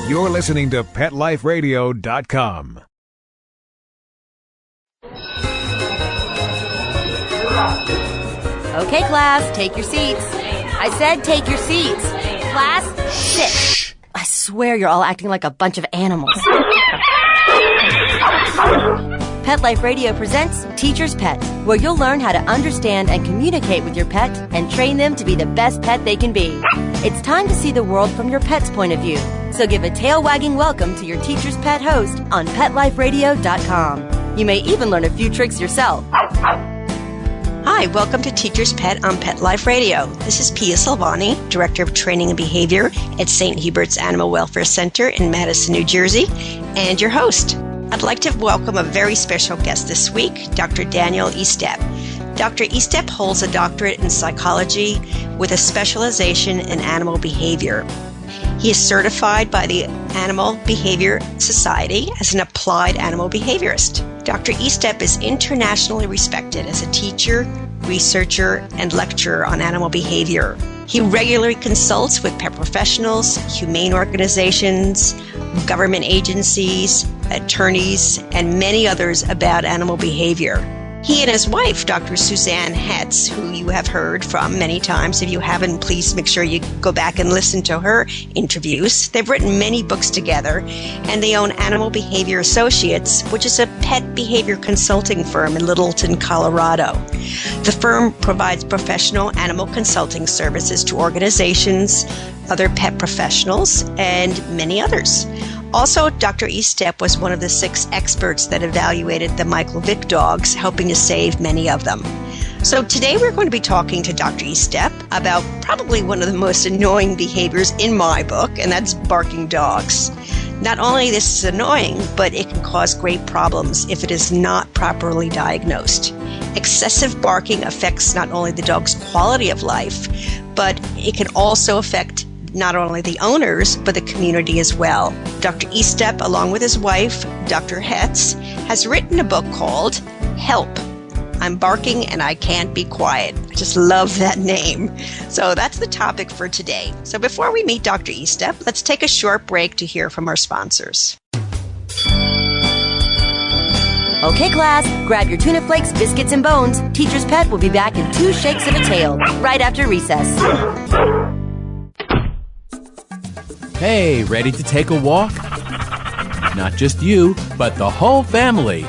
You're listening to PetLifeRadio.com. Okay, class, take your seats. I said take your seats. Class, sit. Shh. I swear you're all acting like a bunch of animals. Pet Life Radio presents Teacher's Pet, where you'll learn how to understand and communicate with your pet and train them to be the best pet they can be. It's time to see the world from your pet's point of view. So give a tail-wagging welcome to your Teacher's Pet host on PetLifeRadio.com. You may even learn a few tricks yourself. Hi, welcome to Teacher's Pet on Pet Life Radio. This is Pia Silvani, Director of Training and Behavior at St. Hubert's Animal Welfare Center in Madison, New Jersey, and your host. I'd like to welcome a very special guest this week, Dr. Daniel Estep. Dr. Estep holds a doctorate in psychology with a specialization in animal behavior. He is certified by the Animal Behavior Society as an applied animal behaviorist. Dr. Estep is internationally respected as a teacher, researcher, and lecturer on animal behavior. He regularly consults with pet professionals, humane organizations, government agencies, attorneys, and many others about animal behavior. He and his wife, Dr. Suzanne Hetz, who you have heard from many times. If you haven't, please make sure you go back and listen to her interviews. They've written many books together, and they own Animal Behavior Associates, which is a pet behavior consulting firm in Littleton, Colorado. The firm provides professional animal consulting services to organizations, other pet professionals, and many others. Also, Dr. Estep was one of the 6 experts that evaluated the Michael Vick dogs, helping to save many of them. So today we're going to be talking to Dr. Estep about probably one of the most annoying behaviors in my book, and that's barking dogs. Not only this is annoying, but it can cause great problems if it is not properly diagnosed. Excessive barking affects not only the dog's quality of life, but it can also affect not only the owners, but the community as well. Dr. Estep, along with his wife, Dr. Hetz, has written a book called Help! I'm Barking and I Can't Be Quiet. I just love that name. So that's the topic for today. So before we meet Dr. Estep, let's take a short break to hear from our sponsors. Okay, class, grab your tuna flakes, biscuits, and bones. Teacher's Pet will be back in 2 shakes of a tail, right after recess. Hey, ready to take a walk? Not just you, but the whole family.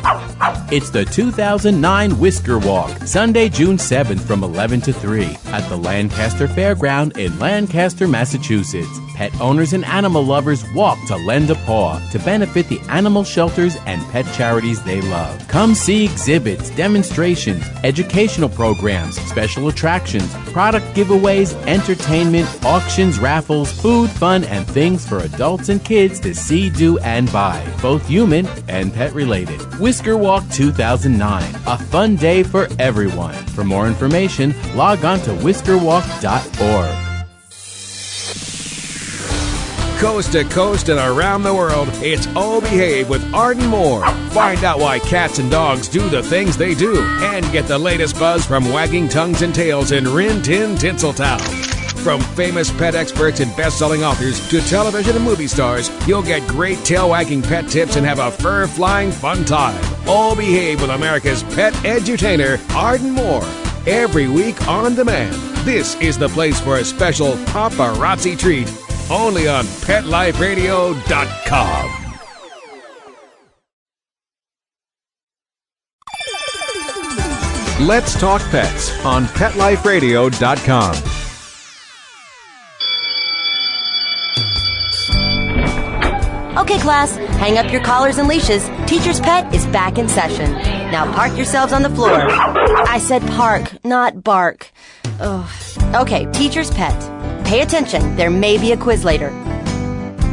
It's the 2009 Whisker Walk, Sunday, June 7th from 11 to 3 at the Lancaster Fairground in Lancaster, Massachusetts. Pet owners and animal lovers walk to lend a paw to benefit the animal shelters and pet charities they love. Come see exhibits, demonstrations, educational programs, special attractions, product giveaways, entertainment, auctions, raffles, food, fun, and things for adults and kids to see, do, and buy, both human and pet related. Whisker Walk 2009, a fun day for everyone. For more information, log on to whiskerwalk.org. Coast to coast and around the world, it's Oh Behave with Arden Moore. Find out why cats and dogs do the things they do and get the latest buzz from wagging tongues and tails in Rin Tin Tinseltown. From famous pet experts and best-selling authors to television and movie stars, you'll get great tail-wagging pet tips and have a fur-flying fun time. Oh Behave with America's pet edutainer, Arden Moore. Every week on demand. This is the place for a special paparazzi treat. Only on PetLifeRadio.com. Let's Talk Pets on PetLifeRadio.com. Okay, class, hang up your collars and leashes. Teacher's Pet is back in session. Now park yourselves on the floor. I said park, not bark. Ugh. Okay, Teacher's Pet. Pay attention, there may be a quiz later.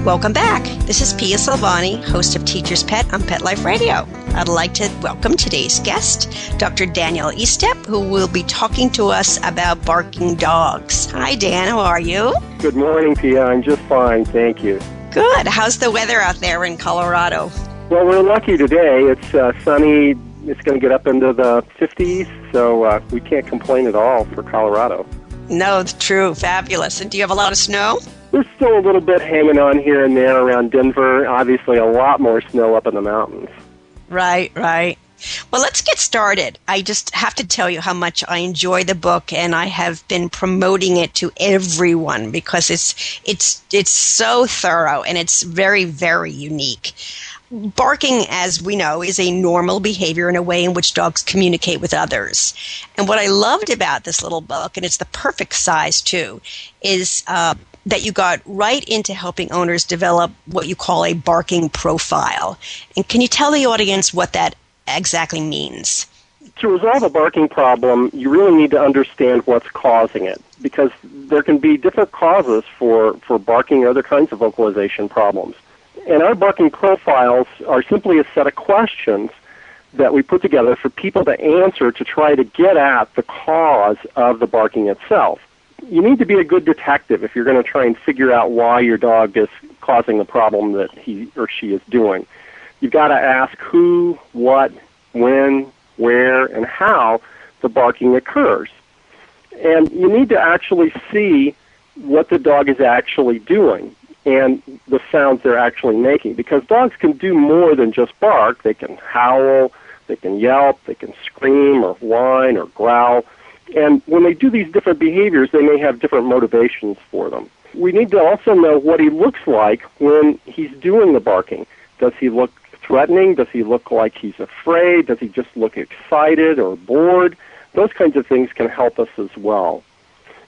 Welcome back. This is Pia Silvani, host of Teacher's Pet on Pet Life Radio. I'd like to welcome today's guest, Dr. Daniel Estep, who will be talking to us about barking dogs. Hi, Dan. How are you? Good morning, Pia. I'm just fine, thank you. Good. How's the weather out there in Colorado? Well, we're lucky today. It's sunny. It's going to get up into the 50s, so we can't complain at all for Colorado. No, it's true. Fabulous. And do you have a lot of snow? There's still a little bit hanging on here and there around Denver. Obviously, a lot more snow up in the mountains. Right, right. Well, let's get started. I just have to tell you how much I enjoy the book, and I have been promoting it to everyone because it's so thorough and it's very, very unique. Barking, as we know, is a normal behavior in a way in which dogs communicate with others. And what I loved about this little book, and it's the perfect size too, is that you got right into helping owners develop what you call a barking profile. And can you tell the audience what that exactly means? To resolve a barking problem, you really need to understand what's causing it, because there can be different causes for barking or other kinds of vocalization problems. And our barking profiles are simply a set of questions that we put together for people to answer to try to get at the cause of the barking itself. You need to be a good detective if you're going to try and figure out why your dog is causing the problem that he or she is doing. You've got to ask who, what, when, where, and how the barking occurs. And you need to actually see what the dog is actually doing and the sounds they're actually making, because dogs can do more than just bark. They can howl, they can yelp, they can scream or whine or growl. And when they do these different behaviors, they may have different motivations for them. We need to also know what he looks like when he's doing the barking. Does he look threatening? Does he look like he's afraid? Does he just look excited or bored? Those kinds of things can help us as well.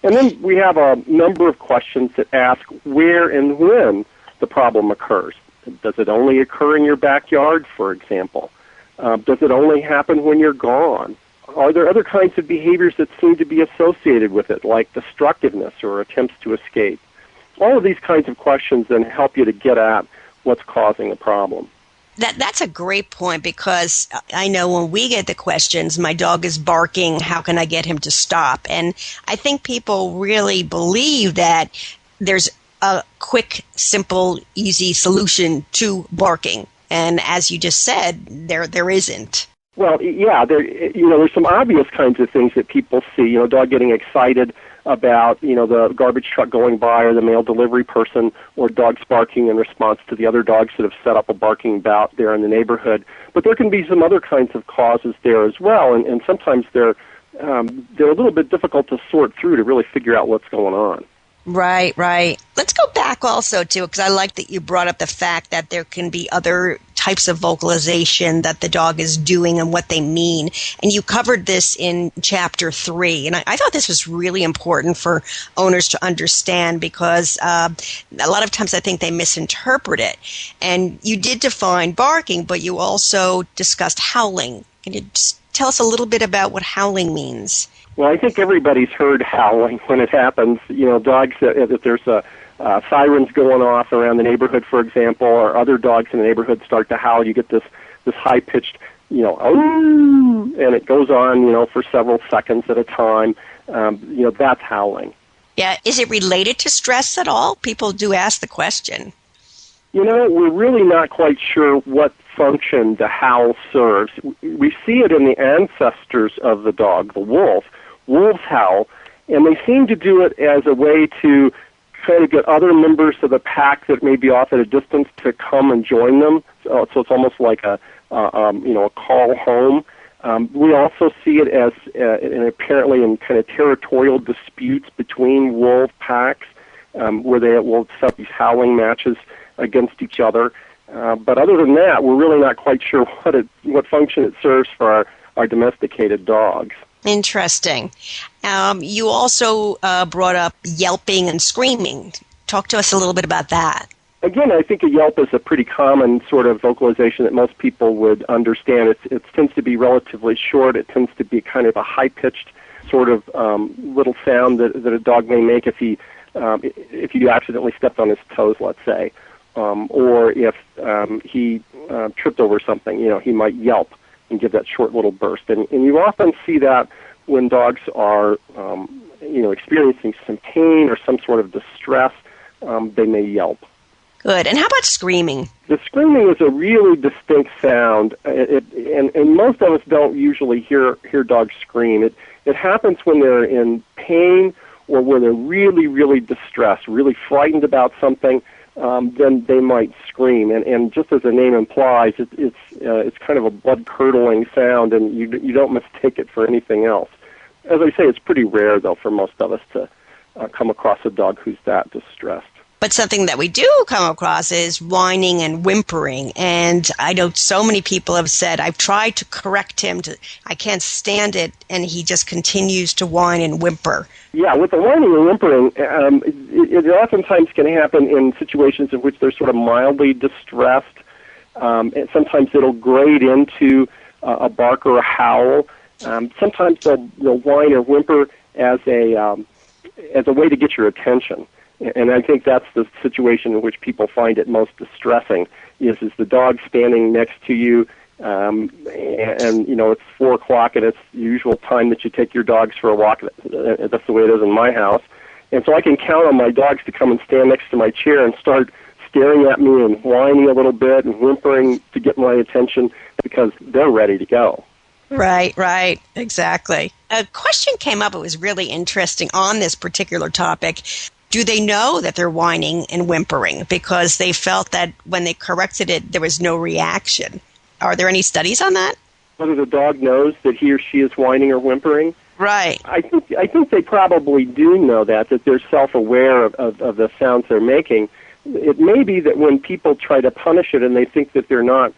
And then we have a number of questions that ask where and when the problem occurs. Does it only occur in your backyard, for example? Does it only happen when you're gone? Are there other kinds of behaviors that seem to be associated with it, like destructiveness or attempts to escape? All of these kinds of questions then help you to get at what's causing the problem. That's a great point, because I know when we get the questions, my dog is barking, how can I get him to stop? And I think people really believe that there's a quick, simple, easy solution to barking. And as you just said, there isn't. Well, yeah, there's some obvious kinds of things that people see. Dog getting excited about, the garbage truck going by or the mail delivery person, or dogs barking in response to the other dogs that have set up a barking bout there in the neighborhood. But there can be some other kinds of causes there as well, and sometimes they're a little bit difficult to sort through to really figure out what's going on. Right, right. Let's go back also, too, because I like that you brought up the fact that there can be other types of vocalization that the dog is doing and what they mean. And you covered this in Chapter 3. And I thought this was really important for owners to understand, because a lot of times I think they misinterpret it. And you did define barking, but you also discussed howling. Can you just tell us a little bit about what howling means? Well, I think everybody's heard howling when it happens. Dogs, if there's sirens going off around the neighborhood, for example, or other dogs in the neighborhood start to howl, you get this high-pitched, oh, and it goes on, for several seconds at a time. That's howling. Yeah. Is it related to stress at all? People do ask the question. We're really not quite sure what function the howl serves. We see it in the ancestors of the dog, the wolf. Wolves howl, and they seem to do it as a way to kind of get other members of the pack that may be off at a distance to come and join them. So it's almost like a call home. We also see it as apparently in kind of territorial disputes between wolf packs, where they will set these howling matches against each other. But other than that, we're really not quite sure what function it serves for our domesticated dogs. Interesting. You also brought up yelping and screaming. Talk to us a little bit about that. Again, I think a yelp is a pretty common sort of vocalization that most people would understand. It tends to be relatively short. It tends to be kind of a high-pitched sort of little sound that a dog may make if you accidentally stepped on his toes, let's say, or if he tripped over something. He might yelp and give that short little burst. And you often see that when dogs are, experiencing some pain or some sort of distress, they may yelp. Good. And how about screaming? The screaming is a really distinct sound, and most of us don't usually hear dogs scream. It happens when they're in pain or where they're really, really distressed, really frightened about something, then they might scream. And just as the name implies, it's kind of a blood-curdling sound, and you don't mistake it for anything else. As I say, it's pretty rare, though, for most of us to come across a dog who's that distressed. But something that we do come across is whining and whimpering. And I know so many people have said, I've tried to correct him, I can't stand it, and he just continues to whine and whimper. Yeah, with the whining and whimpering, it oftentimes can happen in situations in which they're sort of mildly distressed. And sometimes it'll grade into a bark or a howl. Sometimes they'll whine or whimper as a way to get your attention. And I think that's the situation in which people find it most distressing, is the dog standing next to you, and it's 4 o'clock and it's the usual time that you take your dogs for a walk. That's the way it is in my house. And so I can count on my dogs to come and stand next to my chair and start staring at me and whining a little bit and whimpering to get my attention because they're ready to go. Right, exactly. A question came up, it was really interesting on this particular topic. Do they know that they're whining and whimpering? Because they felt that when they corrected it, there was no reaction. Are there any studies on that? Whether the dog knows that he or she is whining or whimpering? Right. I think they probably do know that they're self-aware of the sounds they're making. It may be that when people try to punish it and they think that they're not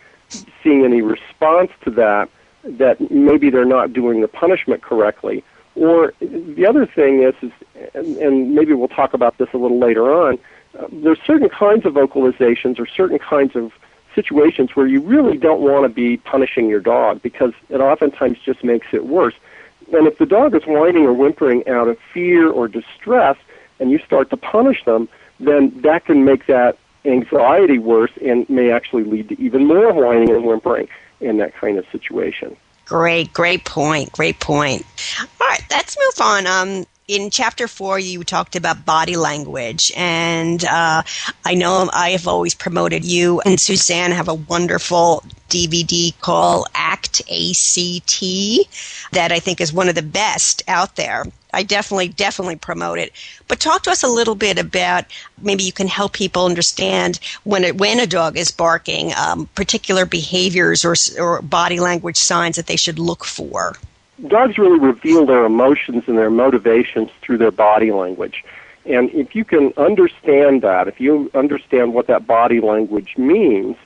seeing any response to that maybe they're not doing the punishment correctly. Or the other thing is and maybe we'll talk about this a little later on, there's certain kinds of vocalizations or certain kinds of situations where you really don't want to be punishing your dog because it oftentimes just makes it worse. And if the dog is whining or whimpering out of fear or distress and you start to punish them, then that can make that anxiety worse and may actually lead to even more whining and whimpering in that kind of situation. Great point. All right, let's move on. In Chapter 4, you talked about body language, and I know I have always promoted you and Suzanne have a wonderful DVD called ACT, A-C-T, that I think is one of the best out there. I definitely promote it. But talk to us a little bit about, maybe you can help people understand when a dog is barking, particular behaviors or body language signs that they should look for. Dogs really reveal their emotions and their motivations through their body language. And if you can understand that, if you understand what that body language means,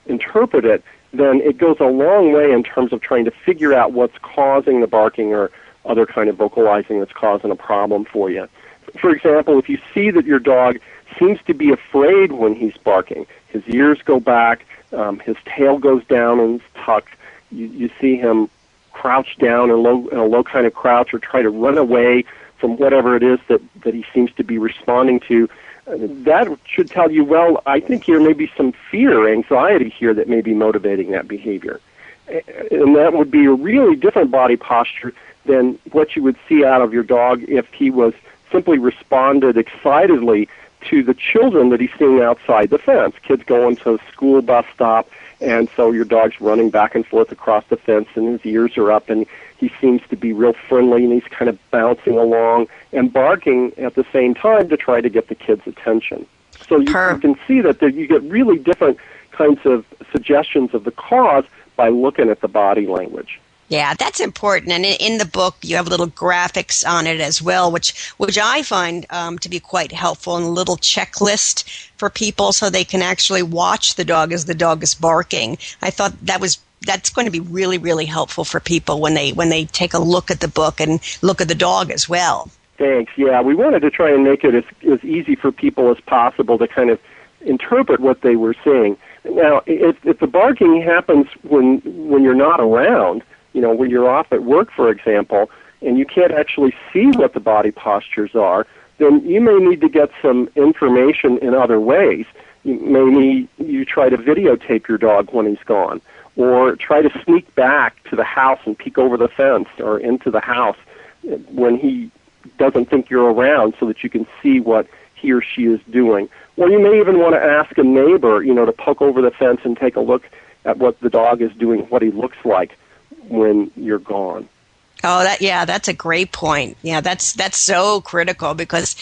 interpret it, then it goes a long way in terms of trying to figure out what's causing the barking or other kind of vocalizing that's causing a problem for you. For example, if you see that your dog seems to be afraid when he's barking, his ears go back, his tail goes down and is tucked, you see him crouch down in a low kind of crouch or try to run away from whatever it is that he seems to be responding to, that should tell you, well, I think there may be some fear or anxiety here that may be motivating that behavior. And that would be a really different body posture than what you would see out of your dog if he was simply responded excitedly to the children that he's seeing outside the fence. Kids going to a school bus stop, and so your dog's running back and forth across the fence, and his ears are up, and he seems to be real friendly, and he's kind of bouncing along and barking at the same time to try to get the kid's attention. So you can see that you get really different kinds of suggestions of the cause by looking at the body language. Yeah, that's important. And in the book, you have little graphics on it as well, which I find to be quite helpful, and a little checklist for people so they can actually watch the dog as the dog is barking. I thought that's going to be really, really helpful for people when they take a look at the book and look at the dog as well. Thanks. Yeah, we wanted to try and make it as easy for people as possible to kind of interpret what they were seeing. Now, if the barking happens when you're not around, when you're off at work, for example, and you can't actually see what the body postures are, then you may need to get some information in other ways. You try to videotape your dog when he's gone, or try to sneak back to the house and peek over the fence or into the house when he doesn't think you're around so that you can see what he or she is doing. Or you may even want to ask a neighbor, to poke over the fence and take a look at what the dog is doing, what he looks like when you're gone. Oh, that's a great point. Yeah, that's so critical because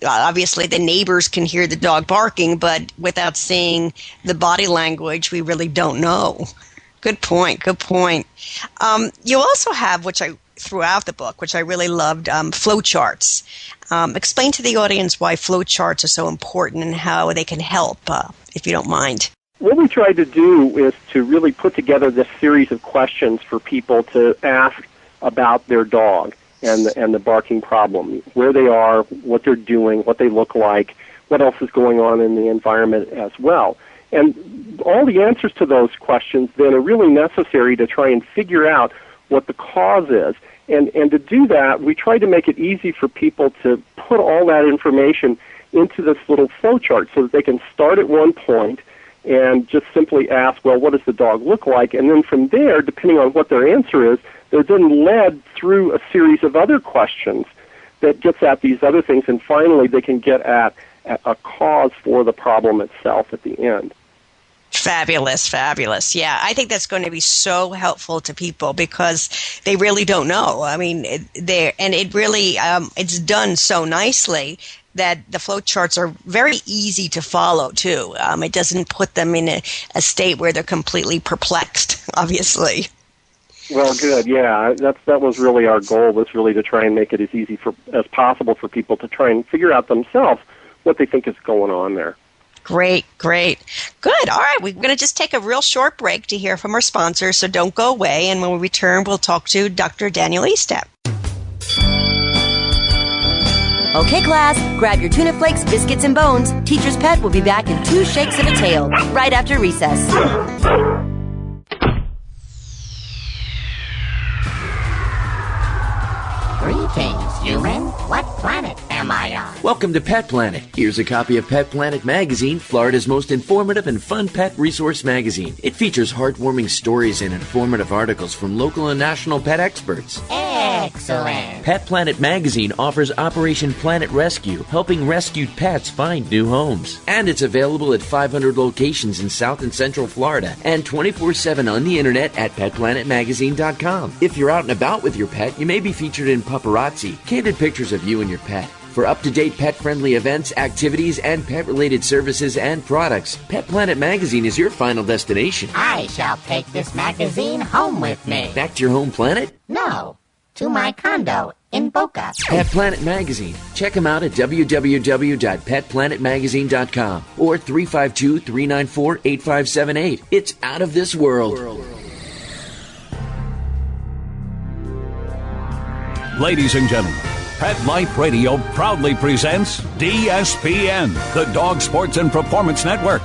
obviously the neighbors can hear the dog barking, but without seeing the body language, we really don't know. Good point. Good point. You also have, which I throughout the book, which I really loved, flow charts. Explain to the audience why flow charts are so important and how they can help, if you don't mind. What we tried to do is to really put together this series of questions for people to ask about their dog and the barking problem, where they are, what they're doing, what they look like, what else is going on in the environment as well. And all the answers to those questions then are really necessary to try and figure out what the cause is. And to do that, we try to make it easy for people to put all that information into this little flow chart so that they can start at one point and just simply ask, well, what does the dog look like? And then from there, depending on what their answer is, they're then led through a series of other questions that gets at these other things, and finally they can get at a cause for the problem itself at the end. Fabulous, fabulous. Yeah, I think that's going to be so helpful to people because they really don't know. I mean, it really, it's done so nicely that the flow charts are very easy to follow, too. It doesn't put them in a state where they're completely perplexed, obviously. Well, good. Yeah, that was really our goal, was really to try and make it as easy as possible for people to try and figure out themselves what they think is going on there. Great, great. Good. All right, we're going to just take a real short break to hear from our sponsors, so don't go away. And when we return, we'll talk to Dr. Daniel Estep. Okay, class, grab your tuna flakes, biscuits, and bones. Teacher's Pet will be back in 2 shakes of a tail, right after recess. Greetings, human. What planet am I on? Welcome to Pet Planet. Here's a copy of Pet Planet Magazine, Florida's most informative and fun pet resource magazine. It features heartwarming stories and informative articles from local and national pet experts. Excellent. Pet Planet Magazine offers Operation Planet Rescue, helping rescued pets find new homes. And it's available at 500 locations in South and Central Florida and 24/7 on the internet at petplanetmagazine.com. If you're out and about with your pet, you may be featured in Paparazzi, candid pictures of you and your pet. For up-to-date pet-friendly events, activities, and pet-related services and products, Pet Planet Magazine is your final destination. I shall take this magazine home with me. Back to your home planet? No, to my condo in Boca. Pet Planet Magazine. Check them out at www.petplanetmagazine.com or 352-394-8578. It's out of this world. Ladies and gentlemen, Pet Life Radio proudly presents DSPN, the Dog Sports and Performance Network.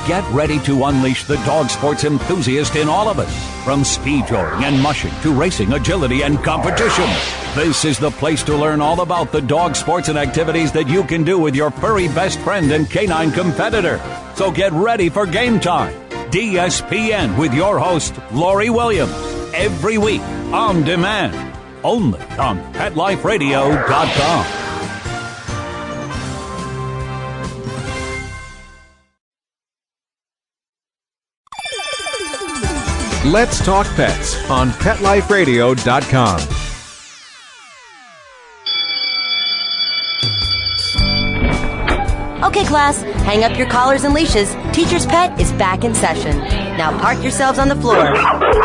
Get ready to unleash the dog sports enthusiast in all of us. From speed drawing and mushing to racing, agility, and competition. This is the place to learn all about the dog sports and activities that you can do with your furry best friend and canine competitor. So get ready for game time. DSPN with your host, Lori Williams. Every week, on demand. Only on PetLifeRadio.com. Let's Talk Pets on PetLifeRadio.com. Okay, class, hang up your collars and leashes. Teacher's Pet is back in session. Now park yourselves on the floor.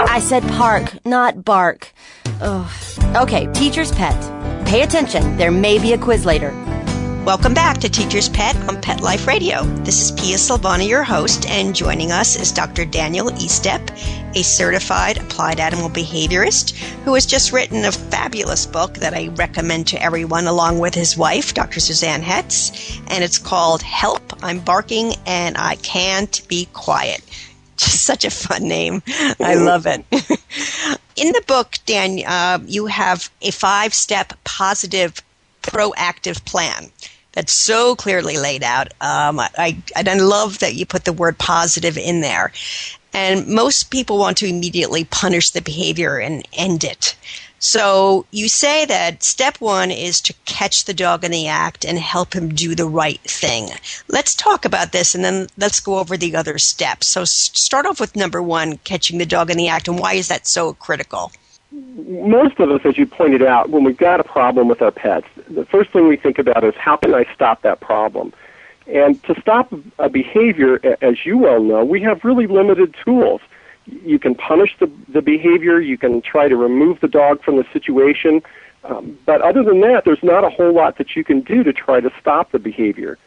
I said park, not bark. Ugh. Okay, Teacher's Pet. Pay attention, there may be a quiz later. Welcome back to Teacher's Pet on Pet Life Radio. This is Pia Silvani, your host, and joining us is Dr. Daniel Estep, a certified applied animal behaviorist who has just written a fabulous book that I recommend to everyone, along with his wife, Dr. Suzanne Hetz, and it's called Help, I'm Barking and I Can't Be Quiet. Just such a fun name. I love it. In the book, Dan, you have a 5-step positive, proactive plan that's so clearly laid out. I love that you put the word positive in there. And most people want to immediately punish the behavior and end it. So you say that step 1 is to catch the dog in the act and help him do the right thing. Let's talk about this, and then let's go over the other steps. So start off with number 1, catching the dog in the act, and why is that so critical? most of us, as you pointed out, when we've got a problem with our pets, the first thing we think about is how can I stop that problem? And to stop a behavior, as you well know, we have really limited tools. You can punish the behavior, you can try to remove the dog from the situation, but other than that, there's not a whole lot that you can do to try to stop the behavior.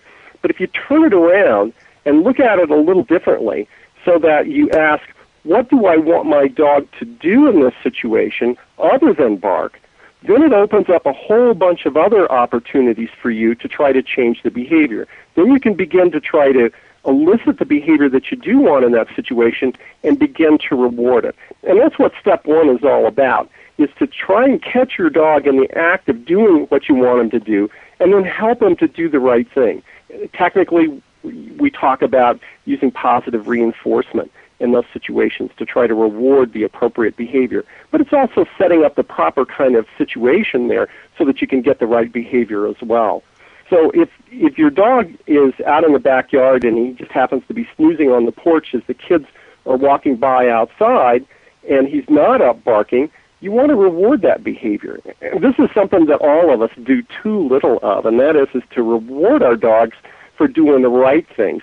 But if you turn it around and look at it a little differently, so that you ask, what do I want my dog to do in this situation other than bark? Then it opens up a whole bunch of other opportunities for you to try to change the behavior. Then you can begin to try to elicit the behavior that you do want in that situation and begin to reward it. And that's what step one is all about, is to try and catch your dog in the act of doing what you want him to do and then help him to do the right thing. Technically, we talk about using positive reinforcement in those situations to try to reward the appropriate behavior. But it's also setting up the proper kind of situation there so that you can get the right behavior as well. So if your dog is out in the backyard and he just happens to be snoozing on the porch as the kids are walking by outside and he's not up barking, you want to reward that behavior. And this is something that all of us do too little of, and that is to reward our dogs for doing the right things.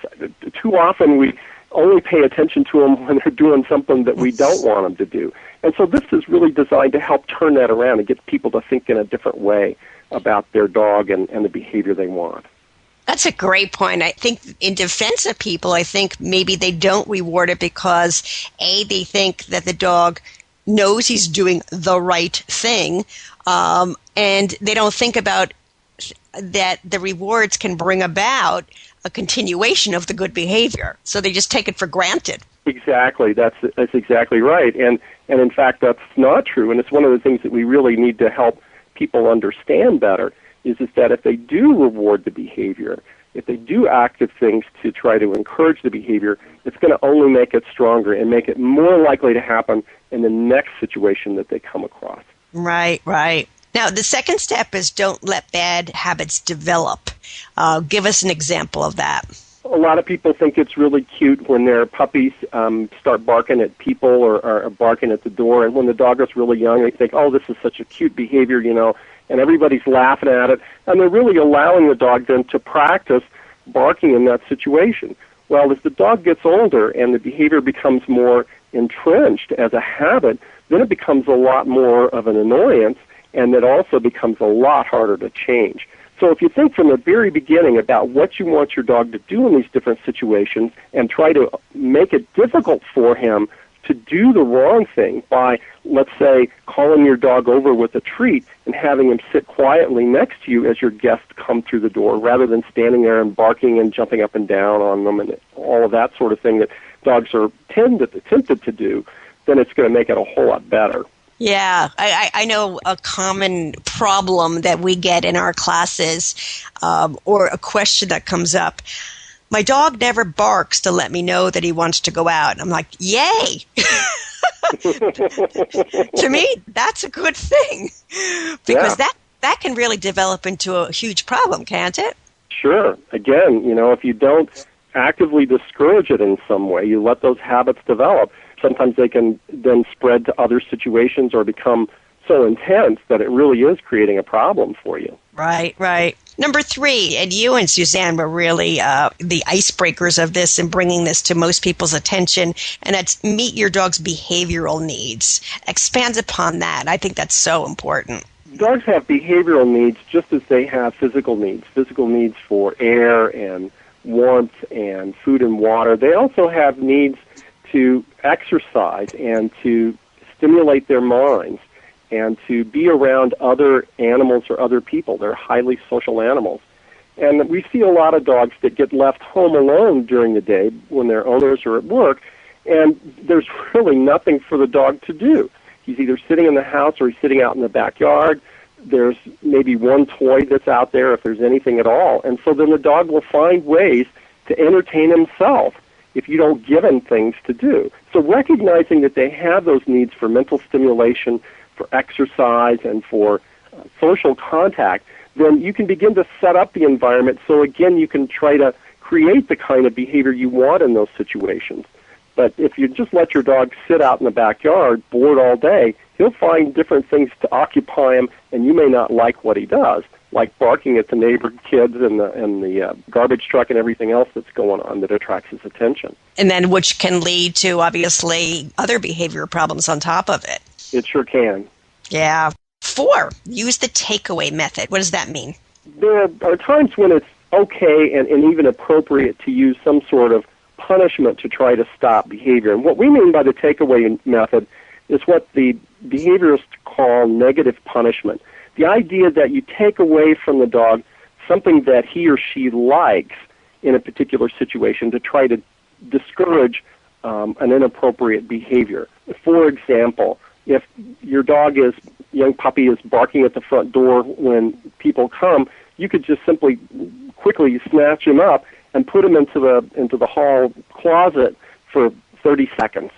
Too often we only pay attention to them when they're doing something that we don't want them to do. And so this is really designed to help turn that around and get people to think in a different way about their dog and the behavior they want. That's a great point. I think in defense of people, I think maybe they don't reward it because, A, they think that the dog knows he's doing the right thing, and they don't think about that the rewards can bring about a continuation of the good behavior. So they just take it for granted. Exactly. That's exactly right. And in fact, that's not true. And it's one of the things that we really need to help people understand better is that if they do reward the behavior, if they do active things to try to encourage the behavior, it's going to only make it stronger and make it more likely to happen in the next situation that they come across. Right, right. Now, the second step is don't let bad habits develop. Give us an example of that. A lot of people think it's really cute when their puppies start barking at people or barking at the door. And when the dog is really young, they think, oh, this is such a cute behavior, and everybody's laughing at it. And they're really allowing the dog then to practice barking in that situation. Well, as the dog gets older and the behavior becomes more entrenched as a habit, then it becomes a lot more of an annoyance, and it also becomes a lot harder to change. So if you think from the very beginning about what you want your dog to do in these different situations and try to make it difficult for him to do the wrong thing by, let's say, calling your dog over with a treat and having him sit quietly next to you as your guests come through the door rather than standing there and barking and jumping up and down on them and all of that sort of thing that dogs are tempted to do, then it's going to make it a whole lot better. Yeah, I know a common problem that we get in our classes, or a question that comes up. My dog never barks to let me know that he wants to go out. I'm like, yay! To me, that's a good thing because that can really develop into a huge problem, can't it? Sure. Again, if you don't actively discourage it in some way, you let those habits develop, sometimes they can then spread to other situations or become so intense that it really is creating a problem for you. Right, right. Number 3, and you and Suzanne were really the icebreakers of this and bringing this to most people's attention, and that's meet your dog's behavioral needs. Expand upon that. I think that's so important. Dogs have behavioral needs just as they have physical needs for air and warmth and food and water. They also have needs to exercise and to stimulate their minds and to be around other animals or other people. They're highly social animals. And we see a lot of dogs that get left home alone during the day when their owners are at work, and there's really nothing for the dog to do. He's either sitting in the house or he's sitting out in the backyard. There's maybe one toy that's out there, if there's anything at all. And so then the dog will find ways to entertain himself if you don't give him things to do. So recognizing that they have those needs for mental stimulation, for exercise, and for social contact, then you can begin to set up the environment so, again, you can try to create the kind of behavior you want in those situations. But if you just let your dog sit out in the backyard, bored all day, he'll find different things to occupy him, and you may not like what he does, like barking at the neighbor kids and the garbage truck and everything else that's going on that attracts his attention. And then which can lead to, obviously, other behavior problems on top of it. It sure can. Yeah. 4, use the takeaway method. What does that mean? There are times when it's okay and even appropriate to use some sort of punishment to try to stop behavior. And what we mean by the takeaway method is what the behaviorists call negative punishment. The idea that you take away from the dog something that he or she likes in a particular situation to try to discourage an inappropriate behavior. For example, if your young puppy is barking at the front door when people come, you could just simply quickly snatch him up and put him into the hall closet for 30 seconds.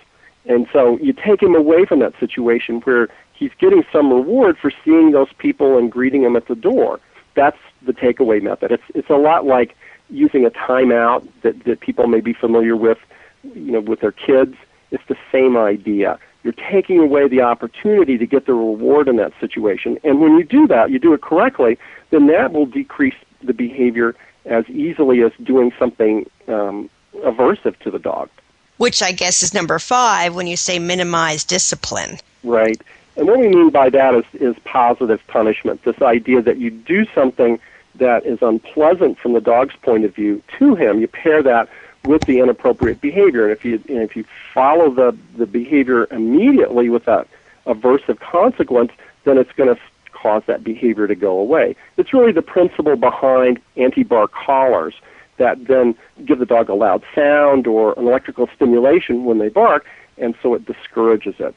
And so you take him away from that situation where he's getting some reward for seeing those people and greeting them at the door. That's the takeaway method. It's a lot like using a timeout that people may be familiar with, with their kids. It's the same idea. You're taking away the opportunity to get the reward in that situation. And when you do that, you do it correctly, then that will decrease the behavior as easily as doing something aversive to the dog. Which I guess is number 5 when you say minimize discipline. Right. And what we mean by that is positive punishment, this idea that you do something that is unpleasant from the dog's point of view to him. You pair that with the inappropriate behavior. And if you follow the behavior immediately with that aversive consequence, then it's going to cause that behavior to go away. It's really the principle behind anti-bark collars that then give the dog a loud sound or an electrical stimulation when they bark, and so it discourages it.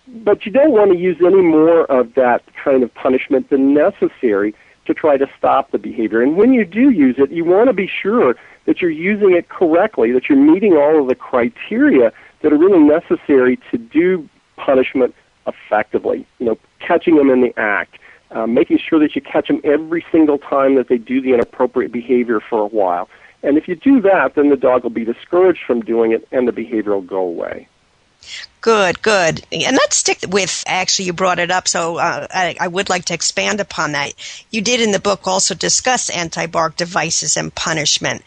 But you don't want to use any more of that kind of punishment than necessary to try to stop the behavior. And when you do use it, you want to be sure that you're using it correctly, that you're meeting all of the criteria that are really necessary to do punishment effectively. Catching them in the act, making sure that you catch them every single time that they do the inappropriate behavior for a while. And if you do that, then the dog will be discouraged from doing it and the behavior will go away. Good. And let's stick with, actually, you brought it up, so I would like to expand upon that. You did in the book also discuss anti-bark devices and punishment.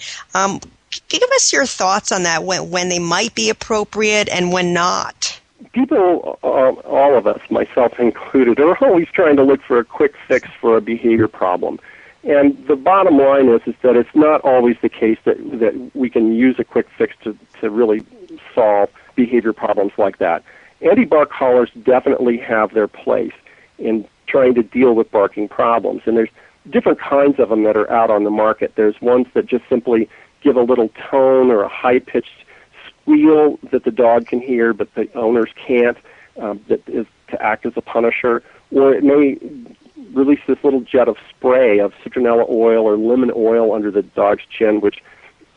Give us your thoughts on that, when they might be appropriate and when not. People, all of us, myself included, are always trying to look for a quick fix for a behavior problem. And the bottom line is that it's not always the case that we can use a quick fix to really solve behavior problems like that. Anti-bark collars definitely have their place in trying to deal with barking problems. And there's different kinds of them that are out on the market. There's ones that just simply give a little tone or a high-pitched squeal that the dog can hear, but the owners can't, that is to act as a punisher. Or it may release this little jet of spray of citronella oil or lemon oil under the dog's chin, which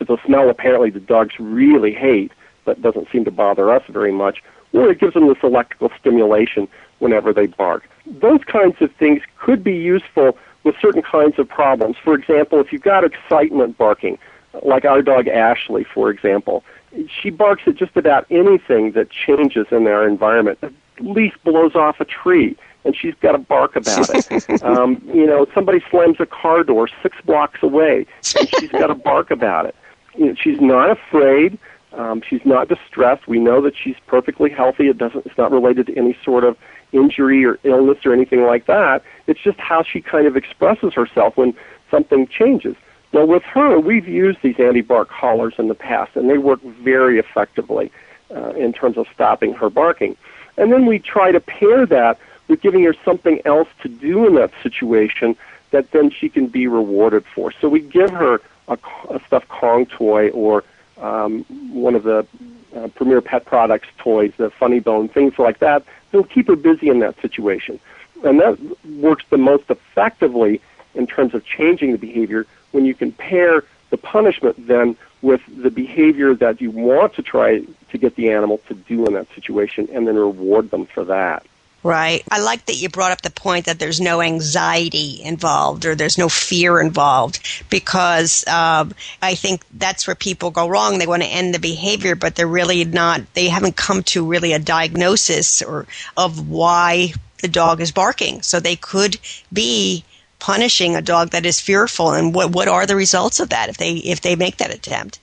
is a smell apparently the dogs really hate, but doesn't seem to bother us very much. Or it gives them this electrical stimulation whenever they bark. Those kinds of things could be useful with certain kinds of problems. For example, if you've got excitement barking, like our dog Ashley, for example, she barks at just about anything that changes in our environment. A leaf blows off a tree, and she's got to bark about it. Somebody slams a car door 6 blocks away, and she's got to bark about it. She's not afraid. She's not distressed. We know that she's perfectly healthy. It's not related to any sort of injury or illness or anything like that. It's just how she kind of expresses herself when something changes. Now, with her, we've used these anti-bark collars in the past, and they work very effectively in terms of stopping her barking. And then we try to pair that with giving her something else to do in that situation that then she can be rewarded for. So we give her a stuffed Kong toy or one of the Premier Pet Products toys, the Funny Bone, things like that. They'll keep her busy in that situation. And that works the most effectively in terms of changing the behavior when you can pair the punishment then with the behavior that you want to try to get the animal to do in that situation and then reward them for that. Right. I like that you brought up the point that there's no anxiety involved or there's no fear involved, because I think that's where people go wrong. They want to end the behavior, but they're really not. They haven't come to really a diagnosis of why the dog is barking. So they could be punishing a dog that is fearful, and what are the results of that if they make that attempt?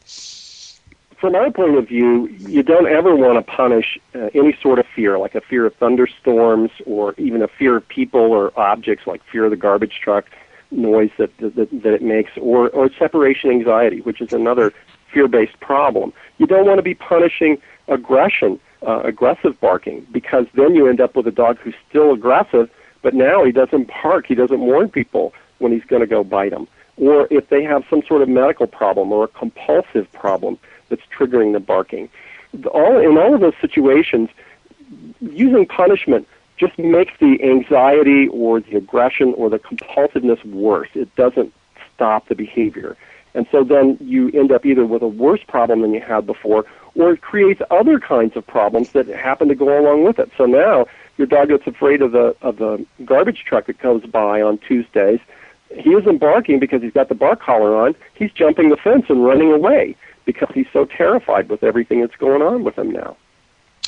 From our point of view, you don't ever want to punish any sort of fear, like a fear of thunderstorms or even a fear of people or objects, like fear of the garbage truck noise that it makes, or separation anxiety, which is another fear-based problem. You don't want to be punishing aggression, aggressive barking, because then you end up with a dog who's still aggressive, but now he doesn't bark, he doesn't warn people when he's going to go bite them. Or if they have some sort of medical problem or a compulsive problem that's triggering the barking. In all of those situations, using punishment just makes the anxiety or the aggression or the compulsiveness worse. It doesn't stop the behavior. And so then you end up either with a worse problem than you had before, or it creates other kinds of problems that happen to go along with it. So now your dog gets afraid of the garbage truck that goes by on Tuesdays. He isn't barking because he's got the bark collar on. He's jumping the fence and running away because he's so terrified with everything that's going on with him now.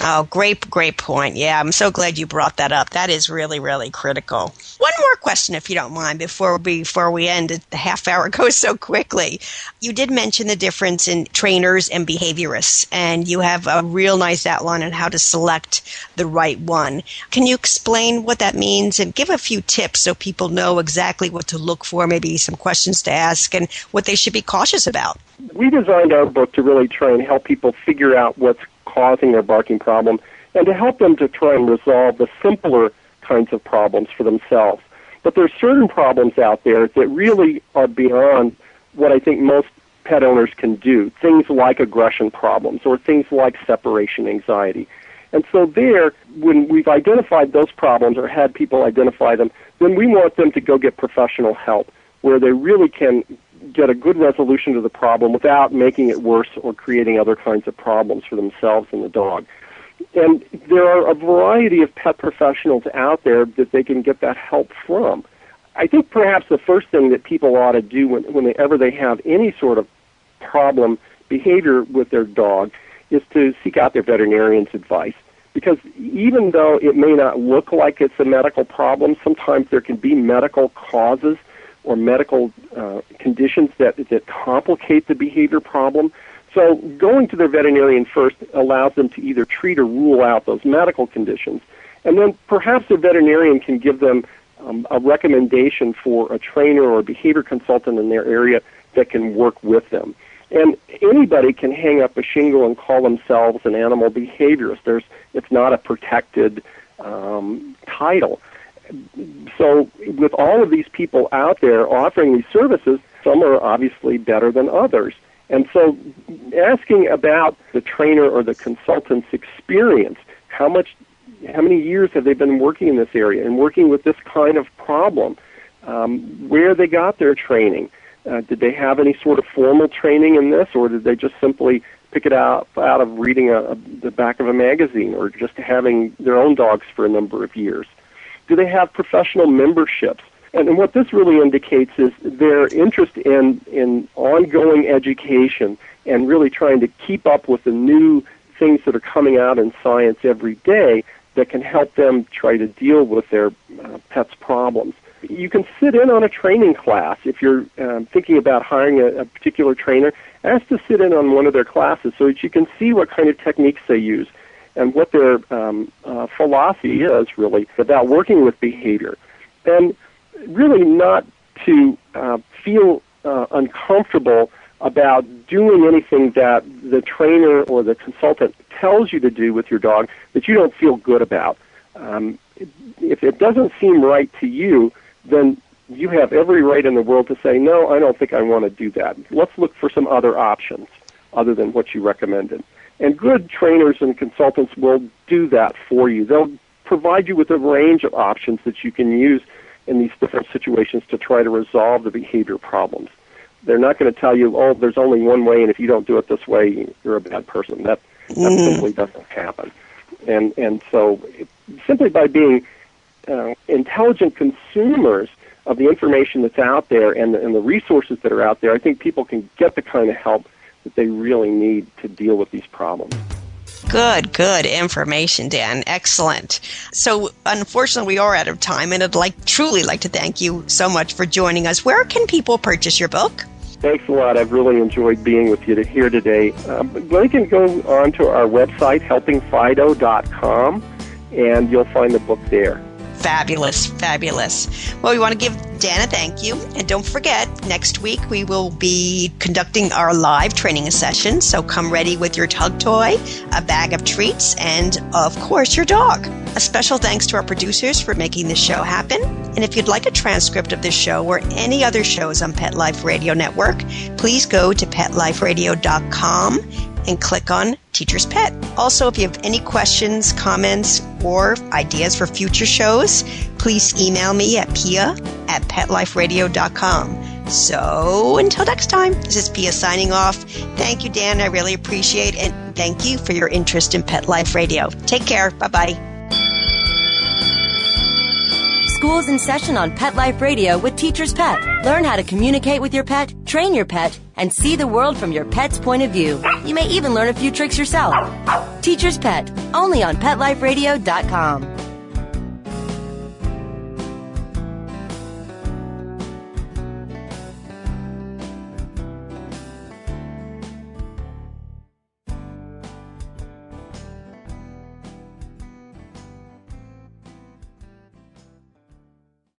Oh, great point. Yeah, I'm so glad you brought that up. That is really, really critical. One more question, if you don't mind, before we end. The half hour goes so quickly. You did mention the difference in trainers and behaviorists, and you have a real nice outline on how to select the right one. Can you explain what that means and give a few tips so people know exactly what to look for, maybe some questions to ask, and what they should be cautious about? We designed our book to really try and help people figure out what's causing their barking problem and to help them to try and resolve the simpler kinds of problems for themselves. But there's certain problems out there that really are beyond what I think most pet owners can do, things like aggression problems or things like separation anxiety. And so there, when we've identified those problems or had people identify them, then we want them to go get professional help where they really can get a good resolution to the problem without making it worse or creating other kinds of problems for themselves and the dog. And there are a variety of pet professionals out there that they can get that help from. I think perhaps the first thing that people ought to do whenever they have any sort of problem behavior with their dog is to seek out their veterinarian's advice. Because even though it may not look like it's a medical problem, sometimes there can be medical causes or medical conditions that complicate the behavior problem. So going to their veterinarian first allows them to either treat or rule out those medical conditions. And then perhaps the veterinarian can give them a recommendation for a trainer or a behavior consultant in their area that can work with them. And anybody can hang up a shingle and call themselves an animal behaviorist. It's not a protected title. So with all of these people out there offering these services, some are obviously better than others. And so asking about the trainer or the consultant's experience, how many years have they been working in this area and working with this kind of problem, where they got their training, did they have any sort of formal training in this, or did they just simply pick it out of reading the back of a magazine or just having their own dogs for a number of years? Do they have professional memberships? And what this really indicates is their interest in ongoing education and really trying to keep up with the new things that are coming out in science every day that can help them try to deal with their pet's problems. You can sit in on a training class. If you're thinking about hiring a particular trainer, ask to sit in on one of their classes so that you can see what kind of techniques they use and what their philosophy is really about working with behavior. And really not to feel uncomfortable about doing anything that the trainer or the consultant tells you to do with your dog that you don't feel good about. If it doesn't seem right to you, then you have every right in the world to say, no, I don't think I want to do that. Let's look for some other options other than what you recommended. And good trainers and consultants will do that for you. They'll provide you with a range of options that you can use in these different situations to try to resolve the behavior problems. They're not going to tell you, oh, there's only one way, and if you don't do it this way, you're a bad person. That simply doesn't happen. And so simply by being intelligent consumers of the information that's out there and the resources that are out there, I think people can get the kind of help that they really need to deal with these problems. Good information, Dan. Excellent. So, unfortunately, we are out of time, and I'd truly like to thank you so much for joining us. Where can people purchase your book? Thanks a lot. I've really enjoyed being with you here today. They can go on to our website, helpingfido.com, and you'll find the book there. Fabulous. Well, we want to give Dan a thank you. And don't forget, next week we will be conducting our live training session. So come ready with your tug toy, a bag of treats, and, of course, your dog. A special thanks to our producers for making this show happen. And if you'd like a transcript of this show or any other shows on Pet Life Radio Network, please go to PetLifeRadio.com and click on Teacher's Pet. Also, if you have any questions, comments, or ideas for future shows, please email me at pia@PetLifeRadio.com. So, until next time, this is Pia signing off. Thank you, Dan. I really appreciate it. And thank you for your interest in Pet Life Radio. Take care. Bye-bye. School's in session on Pet Life Radio with Teacher's Pet. Learn how to communicate with your pet, train your pet, and see the world from your pet's point of view. You may even learn a few tricks yourself. Teacher's Pet, only on PetLifeRadio.com.